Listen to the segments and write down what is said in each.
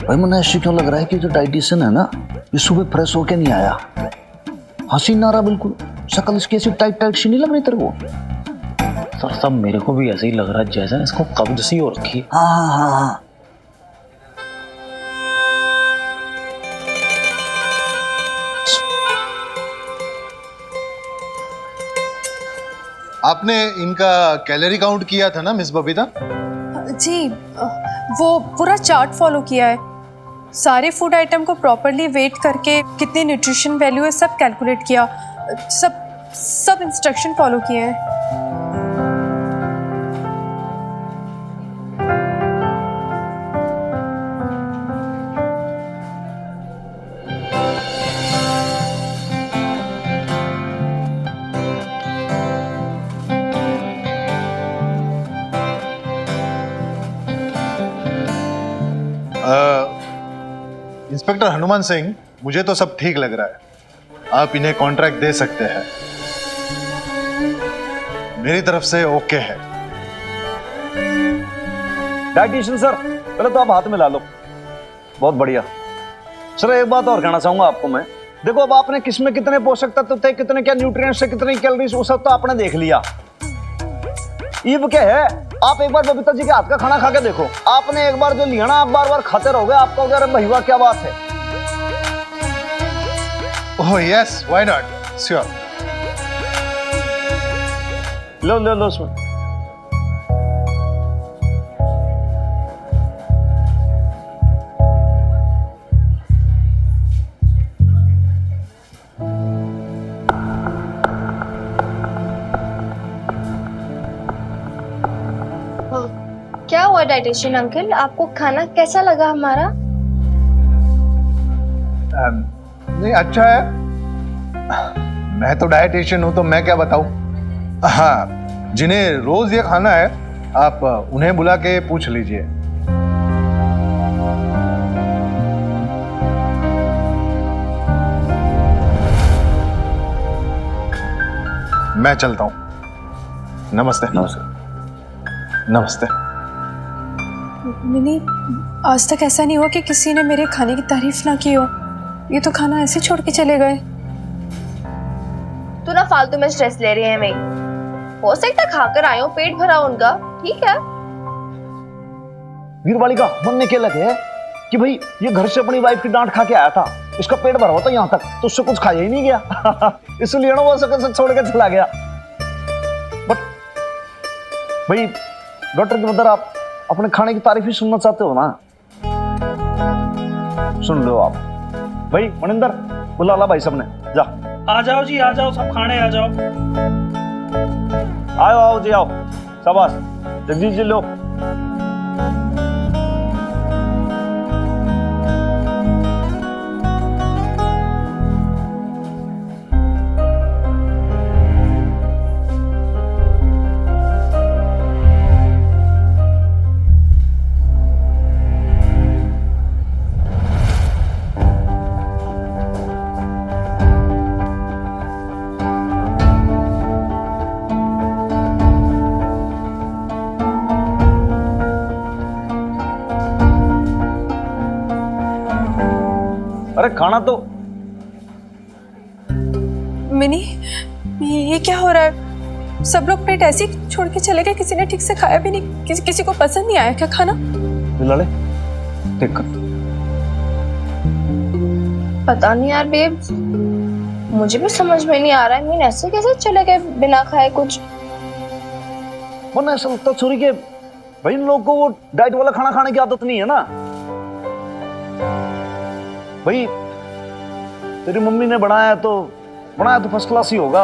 भाई मुझे ऐसे क्यों लग रहा है कि जो डाइटिशियन है ना, ये सुबह फ्रेश होके नहीं आया। हंसी ना रहा बिल्कुल, शक्ल इसकी ऐसी टाइट टाइट सी नहीं लग रही तेरे को? सर सब मेरे को भी ऐसे ही लग रहा है जैसे इसको कब्ज सी हो रखी है। हाँ हाँ हाँ हाँ। आपने इनका कैलोरी काउंट किया था ना मिस बबीता? जी, वो पूरा चार्ट फॉलो किया है। सारे फूड आइटम को प्रॉपरली वेट करके कितनी न्यूट्रिशन वैल्यू है सब कैलकुलेट किया, सब इंस्ट्रक्शन फॉलो किए हैं। इंस्पेक्टर हनुमान सिंह, मुझे तो सब ठीक लग रहा है। आप इन्हें कॉन्ट्रैक्ट दे सकते हैं, मेरी तरफ से ओके है। डाइटिशियन सर, पहले तो आप हाथ में ला लो। बहुत बढ़िया सर। एक बात और कहना चाहूंगा आपको मैं। देखो, अब आपने किसमें कितने पोषक तत्व थे, कितने क्या न्यूट्रिएंट्स से, कितनी कैलोरीज, वो सब तो आपने देख लिया। ये क्या है, आप एक बार बबीता जी के हाथ का खाना खा के देखो। आपने एक बार जो लिया ना, आप बार बार खाते रहोगे। आपका उधर भैया क्या बात है। Oh yes, why not, sure. लो लो लो उसमें। क्या हुआ डाइटिशियन अंकल, आपको खाना कैसा लगा हमारा? नहीं, अच्छा है। मैं तो डाइटिशियन हूं तो मैं क्या बताऊं। हाँ, जिन्हें रोज ये खाना है आप उन्हें बुला के पूछ लीजिए। मैं चलता हूं। नमस्ते। नमस्ते। नमस्ते। मिनी, आज तक ऐसा नहीं हुआ कि किसी ने मेरे खाने की तारीफ ना की हो। ये तो खाना ऐसे छोड़ के चले गए। तू ना फालतू में स्ट्रेस ले रही है। मैं हो सकता है खाकर आए हो, पेट भरा उनका, ठीक है। वीरवाली का मन में क्या लगे कि भाई ये घर से अपनी वाइफ की डांट खा के आया था, इसका पेट भरा हुआ था यहाँ तक, तो उससे कुछ खाया ही नहीं गया। इसलिए ना वो सकल से छोड़ के चला गया। बट भाई डॉक्टर की मदर, आप अपने खाने की तारीफ ही सुनना चाहते हो ना? सुन लो आप। भाई मनिंदर, बुला ला भाई सबने, जा। आ जाओ जी, आ जाओ, सब खाने आ जाओ। आओ आओ जी, आओ। शाबाश जगदीश जी, लो। अरे खाना तो। मिनी, ये क्या हो रहा है? सब लोग प्लेट ऐसे ही छोड़ के चले गए, किसी ने ठीक से खाया भी नहीं। किसी को पसंद नहीं आया क्या खाना? बिलाले देख कर। पता नहीं यार बेब, मुझे भी समझ में नहीं आ रहा है। मीन ऐसे कैसे चले गए बिना खाए कुछ। वरना ऐसा लगता छोरी के भाई इन लोगों को वो डाइट वाला खाना खाने की आदत नहीं है ना। भाई तेरी मम्मी ने बनाया तो फर्स्ट क्लास ही होगा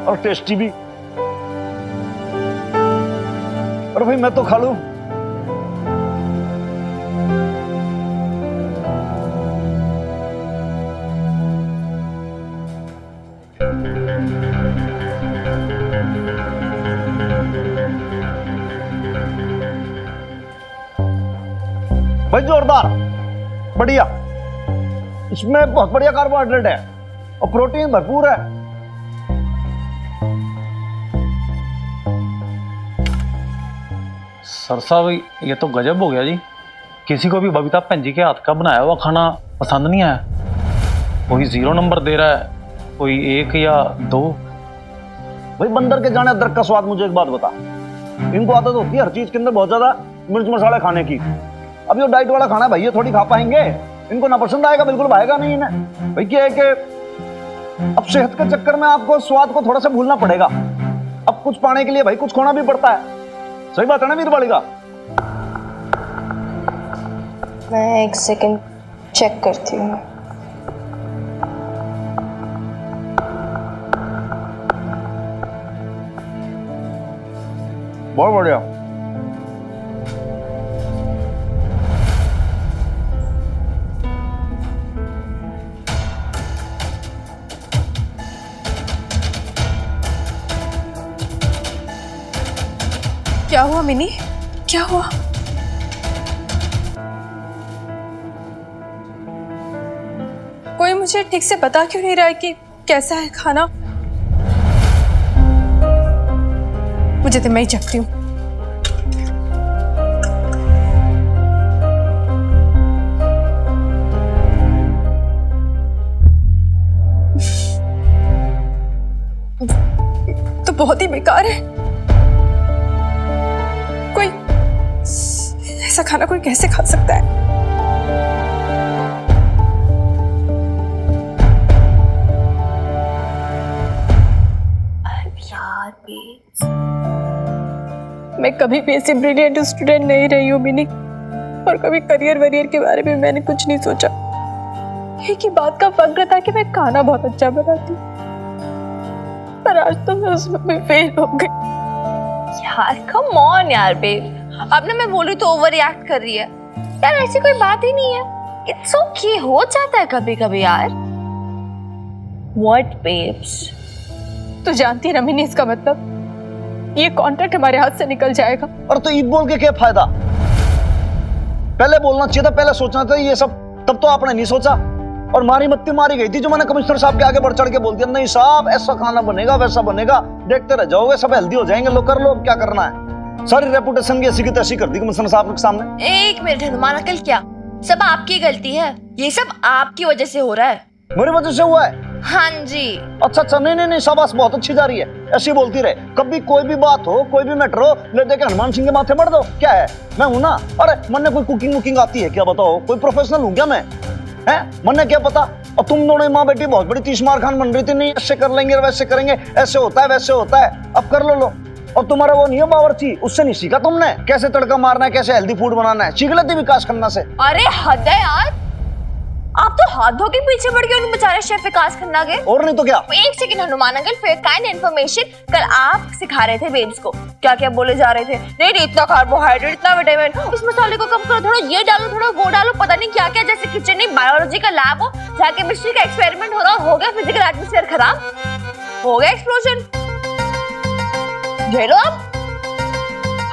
और टेस्टी भी। और भाई मैं तो खा लूं। भाई जोरदार, बढ़िया। इसमें बहुत बढ़िया कार्बोहाइड्रेट है और प्रोटीन भरपूर है। सर साहब, ये तो गजब हो गया जी। किसी को भी बबीता भैन जी के हाथ का बनाया हुआ खाना पसंद नहीं आया। कोई 0 नंबर दे रहा है, कोई 1 या 2। भाई बंदर के जाने अदरक का स्वाद। मुझे एक बात बता, इनको आदत होती है हर चीज के अंदर बहुत ज्यादा मिर्च मसाले खाने की। अब ये डाइट वाला खाना भाई ये थोड़ी खा पाएंगे, इनको ना पसंद आएगा, बिल्कुल भाएगा नहीं इन्हें। भाई क्या है कि अब सेहत के चक्कर में आपको स्वाद को थोड़ा सा भूलना पड़ेगा। अब कुछ पाने के लिए भाई कुछ खोना भी पड़ता है। सही बात है ना वीर बालिका? मैं 1 सेकंड चेक करती हूँ। बहुत बढ़िया। क्या हुआ मिनी, क्या हुआ? कोई मुझे ठीक से बता क्यों नहीं रहा है कि कैसा है खाना? मुझे तो मैं ही चखती हूँ। तो बहुत ही बेकार है। कोई ऐसा खाना कोई कैसे खा सकता है? यार मैं कभी भी ऐसी ब्रिलियंट स्टूडेंट नहीं रही हूँ मिनी, और कभी करियर वरियर के बारे में मैंने कुछ नहीं सोचा। एक ही बात का फक्र था कि मैं खाना बहुत अच्छा बनाती हूँ, पर आज तो मैं उसमें भी फेल हो गई। यार कम ऑन यार बेब, अब ना मैं बोल रही तो ओवर रिएक्ट कर रही है यार, ऐसी कोई बात ही नहीं है। इट्स ओके, हो जाता है कभी कभी यार। What babes? तो जानती है ना मिनी, इसका मतलब ये कॉन्ट्रैक्ट हमारे हाथ से निकल जाएगा। और तो ईद बोल के क्या फायदा? पहले बोलना चाहिए था, पहले सोचना था ये सब, तब तो आपने नहीं सोचा। और मारी मत्ती मारी गई थी जो मैंने कमिश्नर साहब के आगे बढ़ चढ़ के बोल दिया, नहीं साहब ऐसा खाना बनेगा वैसा बनेगा, देखते रह जाओगे, सब हेल्दी हो जाएंगे। लो कर लो, क्या करना है। सारी रेपुटेशन की ऐसी की तैसी कर दी कमिश्नर साहब के सामने। 1 मिनट हनुमान अंकल, क्या सब आपकी गलती है? ये सब आपकी वजह से हो रहा है। मेरी वजह से हुआ है? हाँ जी। अच्छा अच्छा, नहीं नहीं नहीं, शाबाश, बहुत अच्छी जा रही है, ऐसी बोलती रहे। कभी कोई भी बात हो, कोई भी मैटर हो, ले दे के हनुमान सिंह के माथे मर दो। क्या है, मैं हूं ना। अरे मन ने कोई कुकिंग वुकिंग आती है क्या? बताओ, कोई प्रोफेशनल हूं क्या मैं? है मन ने क्या पता? और तुम दोनों माँ बेटी बहुत बड़ी 30 मार खान बन रही थी, नहीं ऐसे कर लेंगे वैसे करेंगे, ऐसे होता है वैसे होता है, अब कर लो। और तुम्हारा वो नहीं है बावर्ची, उससे नहीं सीखा तुमने कैसे तड़का मारना है, कैसे हेल्दी फूड बनाना है? सीख लेती विकास खन्ना से। अरे हद है यार, आप तो हाथ धो के पीछे पड़ गए उन बेचारे शेफ विकास खन्ना के। और नहीं तो क्या। 1 second Hanuman uncle, for kind information, कल आप सिखा रहे थे बेब्स को, क्या क्या बोले जा रहे थे। नहीं इतना कार्बोहाइड्रेट, इतना विटामिन, उस मसाले को कम करो, थोड़ा ये डालो, थोड़ा वो डालो, पता नहीं क्या क्या, जैसे किचन नहीं बायोलॉजी का लैब हो जहाँ केमिस्ट्री का एक्सपेरिमेंट हो रहा हो गया फिजिकल एटमॉस्फेयर खराब, हो गया एक्सप्लोजन। झेलो आप।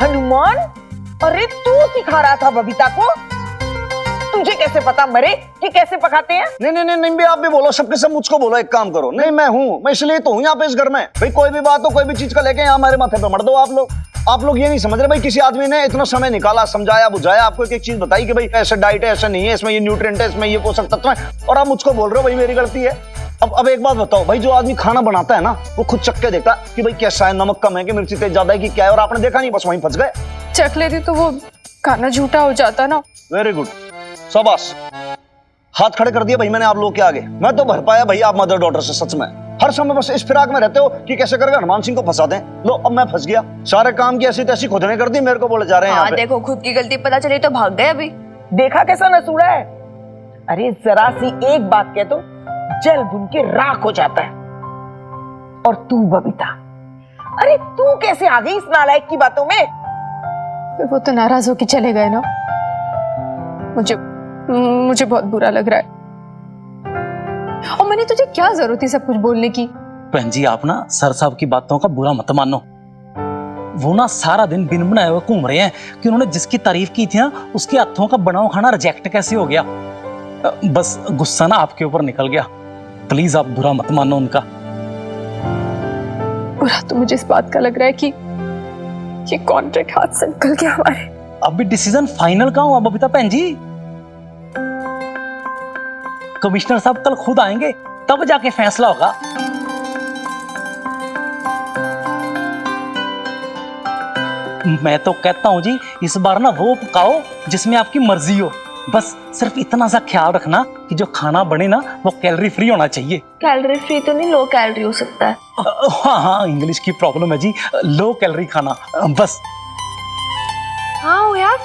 हनुमान, अरे तू सिखा रहा था बबीता को? तुझे कैसे पता मरे कि कैसे पकाते हैं? नहीं नहीं नहीं भी आप भी बोलो, सबके सब मुझको बोलो। एक काम करो, नहीं मैं हूँ, मैं इसलिए तो हूँ यहाँ पे इस घर में। भाई कोई भी बात हो, कोई भी चीज का लेके यहाँ हमारे माथे पे मर दो आप लोग। आप लोग ये नहीं समझ रहे भाई, किसी आदमी ने इतना समय निकाला, समझाया बुझाया, आपको एक एक चीज बताई कि भाई ऐसे डाइट है, ऐसा नहीं है, इसमें ये न्यूट्रिएंट है, इसमें ये पोषक तत्व है, और आप मुझको बोल रहे हो भाई मेरी गलती है। अब एक बात बताओ भाई, जो आदमी खाना बनाता है ना, वो खुद चख के देखता है कि भाई कैसा है, नमक कम है कि मिर्ची तेज ज्यादा है कि क्या है, और आपने देखा नहीं, बस वहीं फंस गए। चख लेती तो वो खाना झूठा हो जाता ना। वेरी गुड, शाबाश, हाथ खड़े कर दिए भाई मैंने आप लोग के आगे। मैं तो भर पाया भाई आप मदर डॉटर से, सच में। हर समय बस इस फिराक में रहते हो कि कैसे करके हनुमान सिंह को फंसा दें। लो अब मैं फंस गया, सारे काम की ऐसी तैसी खुद ने कर दी, मेरे को बोले जा रहे हैं यहाँ पे। देखो खुद की गलती पता चली तो भाग गए अभी। देखा कैसा नसूड़ा है? अरे जरा सी एक बात कह तो जल भुन के राख हो जाता है। और तू बबीता, अरे तू कैसे आ गई इस नालायक की बातों में? वो तो नाराज होके चले गए ना, मुझे बहुत बुरा लग रहा है। और मैंने तुझे क्या जरूरत थी सब कुछ बोलने की? बहन जी आप ना सर साहब की बातों का बुरा मत मानो। वो ना सारा दिन बिन बनाए हुए घूम रहे हैं कि उन्होंने जिसकी तारीफ की थी ना, उसके हाथों का बना हुआ खाना रिजेक्ट कैसे हो गया। बस गुस्सा ना आपके ऊपर निकल गया। प्लीज आप बुरा मत मानो उनका। बुरा तो मुझे इस बात का लग रहा है कि ये कॉन्ट्रैक्ट हाथ से निकल गया हमारे। अभी डिसीजन फाइनल कहाँ हुआ बबीता बहन जी? कमिश्नर साहब कल खुद आएंगे, तब जाके फैसला होगा। मैं तो कहता हूं जी, इस बार ना वो पकाओ जिसमें आपकी मर्जी हो। बस सिर्फ इतना सा ख्याल रखना कि जो खाना बने ना वो कैलोरी फ्री होना चाहिए। कैलोरी फ्री तो नहीं, लो कैलोरी हो सकता है। हाँ हाँ, इंग्लिश की प्रॉब्लम है जी, लो कैलोरी खाना बस। हाँ यार,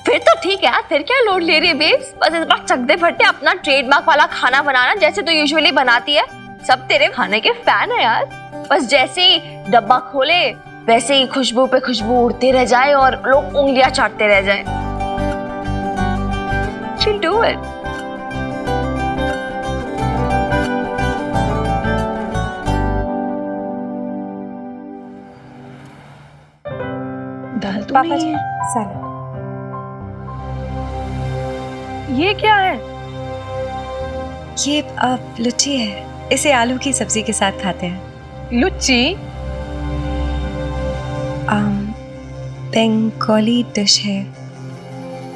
फिर तो ठीक है यार, फिर क्या लोड ले रही है बेब्स? बस इस बार चकदे फट्टे अपना ट्रेडमार्क वाला खाना बनाना जैसे तो यूजुअली बनाती है। सब तेरे खाने के फैन है यार। बस जैसे ही डब्बा खोले वैसे ही खुशबू पे खुशबू उड़ते रह जाए और लोग उंगलियां चाटते रह जाए। She'll do it. दाल तो पापा नहीं जी, है। सलाद। ये क्या है? ये लुच्ची है, इसे आलू की सब्जी के साथ खाते हैं। लुच्ची? बंगाली डिश है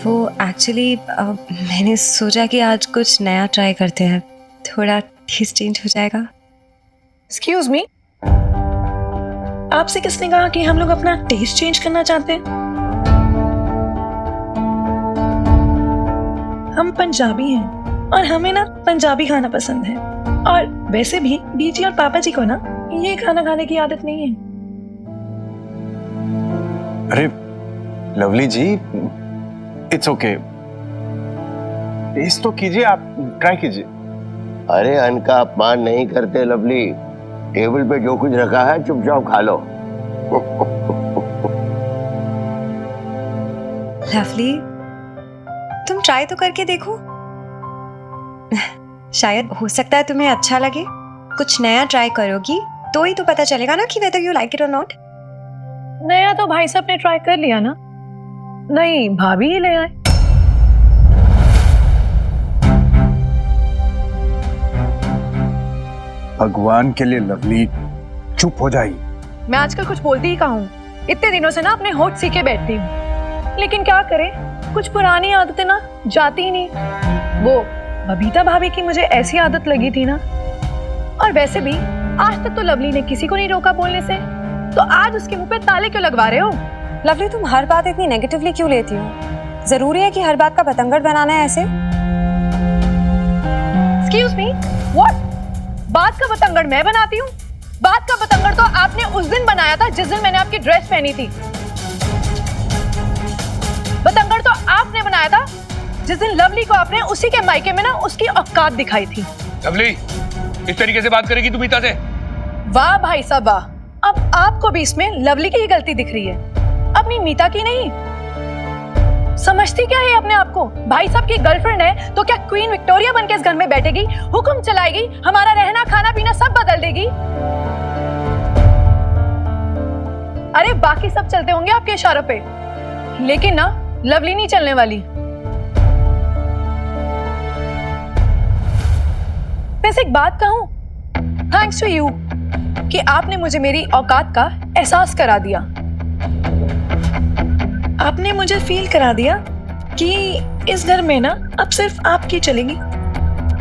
वो। एक्चुअली मैंने सोचा कि आज कुछ नया ट्राई करते हैं, थोड़ा टेस्ट चेंज हो जाएगा। एक्सक्यूज मी, आपसे किसने कहा कि हम लोग अपना टेस्ट चेंज करना चाहते हैं? हम पंजाबी हैं और हमें ना पंजाबी खाना पसंद है। और वैसे भी बीजी और पापा जी को ना ये खाना खाने की आदत नहीं है। अरे लवली जी, इट्स ओके, टेस्ट तो कीजिए, आप ट्राई कीजिए। अरे अन्न का अपमान नहीं करते लवली, टेबल पे जो कुछ रखा है चुपचाप खा लो। लवली, तुम ट्राई तो करके देखो, शायद हो सकता है तुम्हें अच्छा लगे। कुछ नया ट्राई करोगी तो ही तो पता चलेगा ना कि whether you like it or not। नया तो भाई साहब ने ट्राई कर लिया ना, नहीं भाभी ही ले आए। भगवान के लिए लवली चुप हो जाइए। मैं आजकल कुछ बोलती ही कहाँ हूँ, इतने दिनों से ना अपने होठ सीखे बैठती हूँ, लेकिन क्या करें, कुछ पुरानी आदतें ना जाती ही नहीं। वो बबीता भाभी की मुझे ऐसी आदत लगी थी ना, और वैसे भी आज तक तो लवली ने किसी को नहीं रोका बोलने से, तो आज उसके मुंह पे ताले क्यों लगवा रहे हो? लवली, तुम हर बात इतनी नेगेटिवली क्यों लेती हो? जरूरी है कि हर बात का बतंगड़ बनाना है ऐसे? Excuse me, what? बात का बतंगड़ मैं बनाती हूँ? बात का बतंगड़ तो आपने उस दिन बनाया था जिस दिन मैंने आपकी ड्रेस पहनी थी। बतंगड़ तो आपने बनाया था जिस दिन लवली को आपने उसी के मायके में ना उसकी औकात दिखाई थी। लवली, इस तरीके से बात करेगी तू मीता से? वाह भाई साहब वाह, अब आपको भी इसमें लवली की ही गलती दिख रही है, अपनी मीता की नहीं। समझती क्या है अपने आप को? भाई साहब की गर्लफ्रेंड है तो क्या क्वीन विक्टोरिया बनके इस घर में बैठेगी, हुक्म चलाएगी, हमारा रहना खाना पीना सब बदल देगी? अरे बाकी सब चलते होंगे आपके इशारों पे, लेकिन ना लवली नहीं चलने वाली। वैसे एक बात कहूं, थैंक्स टू यू कि आपने मुझे मेरी औकात का एहसास करा दिया। आपने मुझे फील करा दिया कि इस घर में ना अब सिर्फ आपकी चलेगी,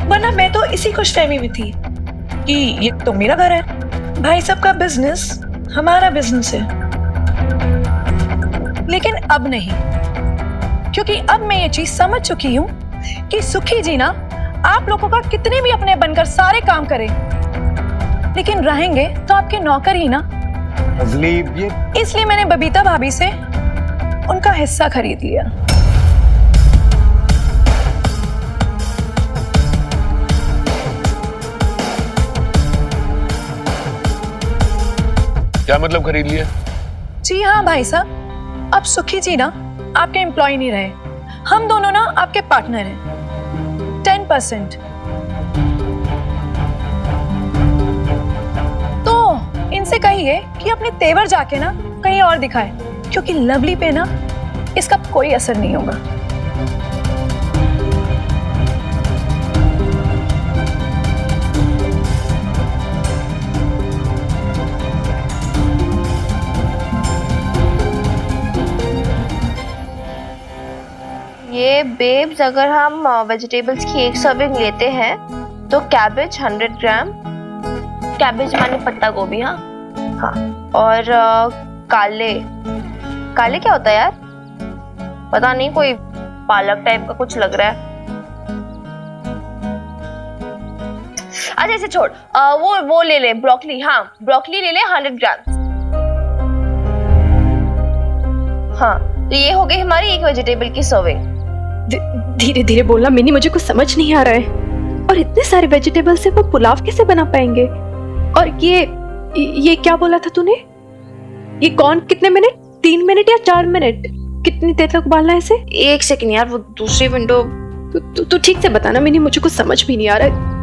वरना मैं तो इसी खुशफहमी में थी कि ये तो मेरा घर है, भाई साहब का बिजनेस हमारा बिजनेस है। लेकिन अब नहीं, क्योंकि अब मैं ये चीज समझ चुकी हूँ कि सुखी जी ना आप लोगों का कितने भी अपने बनकर सारे काम करें, लेकिन रहेंगे तो आपके नौकर ही ना। इसलिए मैंने बबीता भाभी से उनका हिस्सा खरीद लिया। क्या मतलब खरीद लिया? जी हाँ भाई साहब, अब सुखी जी ना आपके एम्प्लॉय नहीं रहे, हम दोनों ना आपके पार्टनर हैं। 10%। तो इनसे कहिए कि अपने तेवर जाके ना कहीं और दिखाए, क्योंकि लवली पे ना इसका कोई असर नहीं होगा। बेब्स, अगर हम वेजिटेबल्स की एक सर्विंग लेते हैं तो कैबेज 100 ग्राम, कैबेज माने पत्ता गोभी, हाँ हाँ, और काले काले क्या होता है यार, पता नहीं, कोई पालक टाइप का कुछ लग रहा है। अच्छा इसे छोड़, वो ले ले ब्रोकली, हाँ ब्रोकली ले ले 100 ग्राम। हाँ तो ये हो गई हमारी एक वेजिटेबल की सर्विंग। धीरे धीरे बोलना मिनी, मुझे कुछ समझ नहीं आ रहा है। और इतने सारे वेजिटेबल से वो पुलाव कैसे बना पाएंगे? और ये क्या बोला था तूने? ये कौन कितने मिनट, 3 मिनट या 4 मिनट, कितनी देर तक उबालना है इसे? 1 सेकंड यार, वो दूसरी विंडो। तू ठीक से बताना मिनी, मुझे कुछ समझ भी नहीं आ रहा है।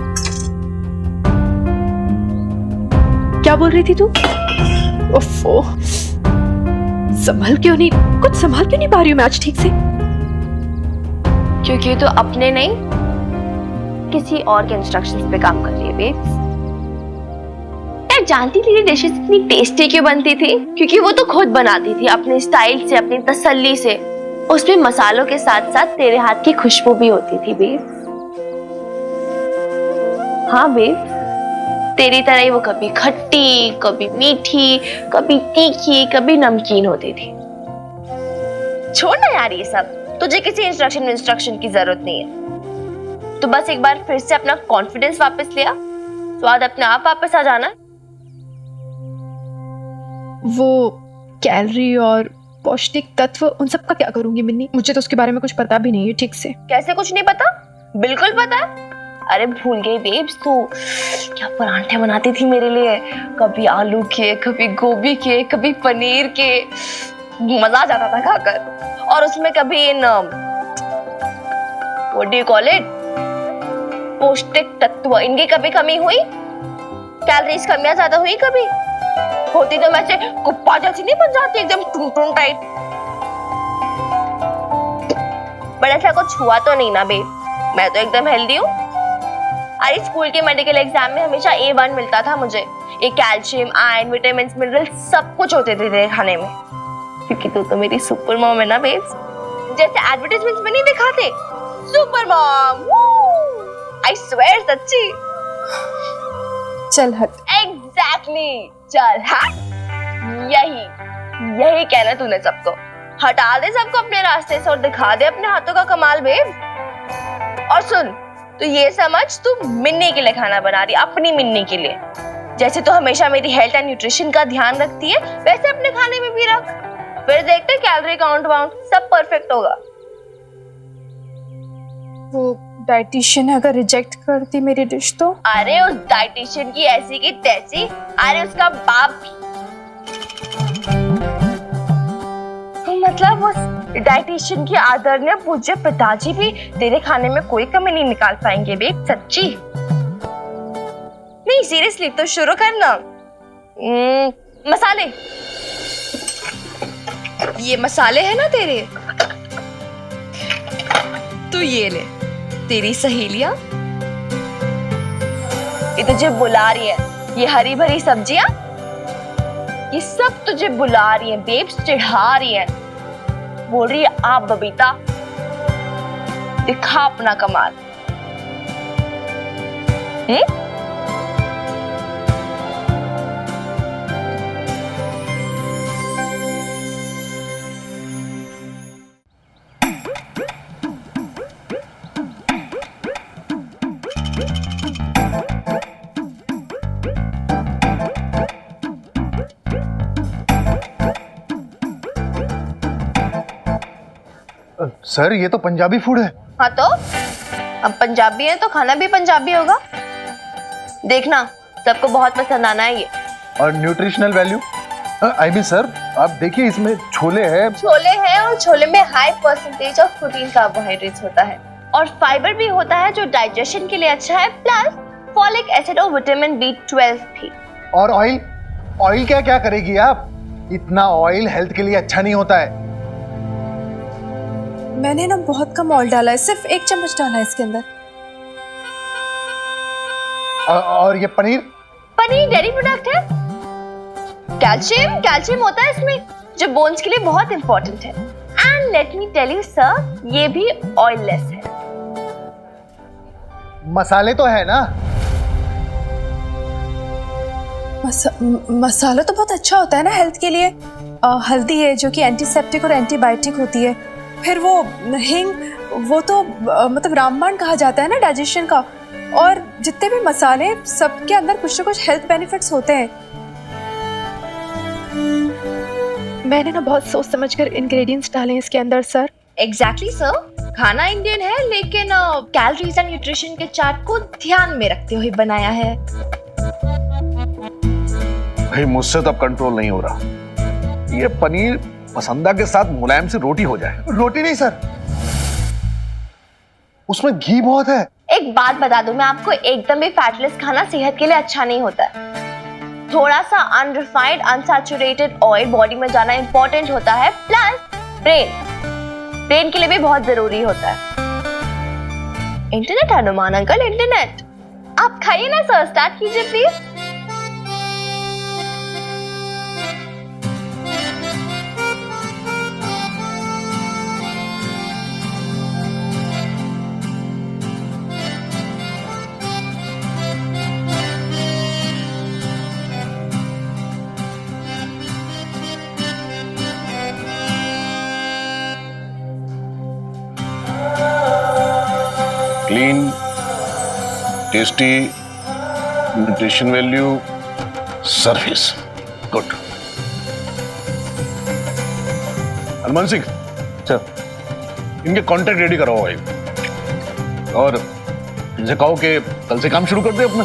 क्या बोल रही थी तू? ओफो, संभल क्यों नहीं पा रही हूँ मैं आज ठीक से? क्योंकि तो अपने नहीं, किसी और के इंस्ट्रक्शंस पे काम कर रही है बेब्स। यार जानती थी ये डिशेस इतनी टेस्टी क्यों बनती थी? क्योंकि वो तो खुद बनाती थी अपने स्टाइल से, अपनी तसल्ली से। उसमें मसालों के साथ साथ तेरे हाथ की खुशबू भी होती थी बेब्स। हाँ बेब्स, तेरी तरह ही वो कभी खट्टी, कभी मीठी, कभी तीखी, कभी नमकीन होती थी। छोड़ ना यार ये सब, तुझे किसी इंस्ट्रक्शन की जरूरत नहीं है। तो बस एक बार फिर से अपना कॉन्फिडेंस वापस लिया, स्वाद अपने आप वापस आ जाना। वो कैलोरी और पौष्टिक तत्व, उन सब का क्या करूंगी मिन्नी? मुझे तो उसके बारे में कुछ पता भी नहीं है ठीक से। कैसे कुछ नहीं पता? बिल्कुल पता है। अरे भूल गई बेब्स, तू क्या परांठे बनाती थी मेरे लिए, कभी आलू के, कभी गोभी के, कभी पनीर के। मजा आ जाता था खाकर। और उसमें कभी in what do you call it, पौष्टिक तत्व, इनकी कभी कमी हुई? कैलोरीज कमियां ज्यादा हुई कभी? होती तो मैं से कुप्पा जैसी नहीं बन जाती, एकदम टून टाइप। बट ऐसा कुछ हुआ तो नहीं ना बेब, मैं तो एकदम हेल्दी हूँ। अरे स्कूल के मेडिकल एग्जाम में हमेशा A1 मिलता था मुझे। ये कैल्शियम, आयरन, विटामिन, मिनरल सब कुछ होते थे तेरे खाने में। क्योंकि तू तो मेरी सुपर मॉम है ना बेब्स, जैसे एडवर्टाइजमेंट्स में नहीं दिखाते, सुपर मॉम, आई स्वेयर सच्ची। चल हट। एग्जैक्टली, चल हट। यही कहना तूने सबको। हटा दे सबको अपने रास्ते से और दिखा दे अपने हाथों का कमाल बेब। और सुन, तो ये समझ तू मिन्नी के लिए खाना बना रही, अपनी मिन्नी के लिए। जैसे तो हमेशा मेरी हेल्थ एंड न्यूट्रिशन का ध्यान रखती है, वैसे अपने खाने में भी रख। फिर देखते कैलोरी काउंट वाउंट सब परफेक्ट होगा। वो डाइटिशियन अगर रिजेक्ट करती मेरी डिश तो? अरे उस डाइटिशियन की ऐसी की तैसी, अरे उसका बाप भी, मतलब उस डाइटिशियन की आदरणीय पूज्य पिताजी भी तेरे खाने में कोई कमी नहीं निकाल पाएंगे बेब, सच्ची। नहीं सीरियसली, तो शुरू करना। मसाले, ये मसाले हैं ना तेरे, तू ये ले। तेरी सहेलियां ये तुझे बुला रही है, ये हरी भरी सब्जियां ये सब तुझे बुला रही है बेब्स, चिढ़ा रही है, बोल रही है आप बबीता दिखा अपना कमाल। सर ये तो पंजाबी फूड है। हाँ तो अब पंजाबी है तो खाना भी पंजाबी होगा। देखना सबको बहुत पसंद आना है ये। और nutritional value I mean sir आप देखिए इसमें छोले हैं। छोले हैं और छोले में high percentage of protein carbohydrates होता है और फाइबर भी होता है जो डाइजेशन के लिए अच्छा है, प्लस फॉलिक एसिड और विटामिन B12 भी। और ऑयल, ऑयल क्या क्या करेगी आप? इतना ऑयल हेल्थ के लिए अच्छा नहीं होता है। मैंने ना बहुत कम ऑयल डाला है, सिर्फ 1 चम्मच डाला है इसके अंदर। और ये पनीर? पनीर डेयरी प्रोडक्ट है। कैल्शियम होता है इसमें जो बोन्स के लिए बहुत इंपॉर्टेंट है। And and let me tell you sir, ये भी ऑयललेस है। मसाले तो है ना? मसाला तो बहुत अच्छा होता है ना हेल्थ के लिए। हल्दी है जो कि एंटीसेप्टिक और एंटीबायोटिक होती है। फिर वो हिंग, वो तो मतलब रामबाण कहा जाता है ना डाइजेशन का। और जितने भी मसाले, सबके अंदर कुछ ना कुछ हेल्थ बेनिफिट्स होते हैं। मैंने ना बहुत सोच समझकर इंग्रेडिएंट्स डाले हैं इसके अंदर सर। एग्जैक्टली सर, खाना इंडियन है लेकिन कैलोरीज एंड न्यूट्रिशन के चार्ट को ध्यान में रखते हुए बनाया है। भाई मुझसे तो अब कंट्रोल नहीं हो रहा। ये पनीर मसंदा के साथ मुलायम सी रोटी हो जाए। रोटी नहीं सर, उसमें घी बहुत है। एक बात बता दूं मैं आपको, एकदम भी फैटलेस खाना सेहत के लिए अच्छा नहीं होता है। थोड़ा सा अनरिफाइंड अनसैचुरेटेड ऑयल बॉडी में जाना इंपॉर्टेंट होता है। प्लस ब्रेन के लिए भी बहुत जरूरी होता है। Internet Hanuman uncle, internet. आप खाइए ना सर, स्टार्ट कीजिए please. Clean, tasty, nutrition value, service, good. Hanuman Singh, इनके कॉन्ट्रैक्ट रेडी करवाओ भाई, और इनसे कहो कि कल से काम शुरू कर दे अपना।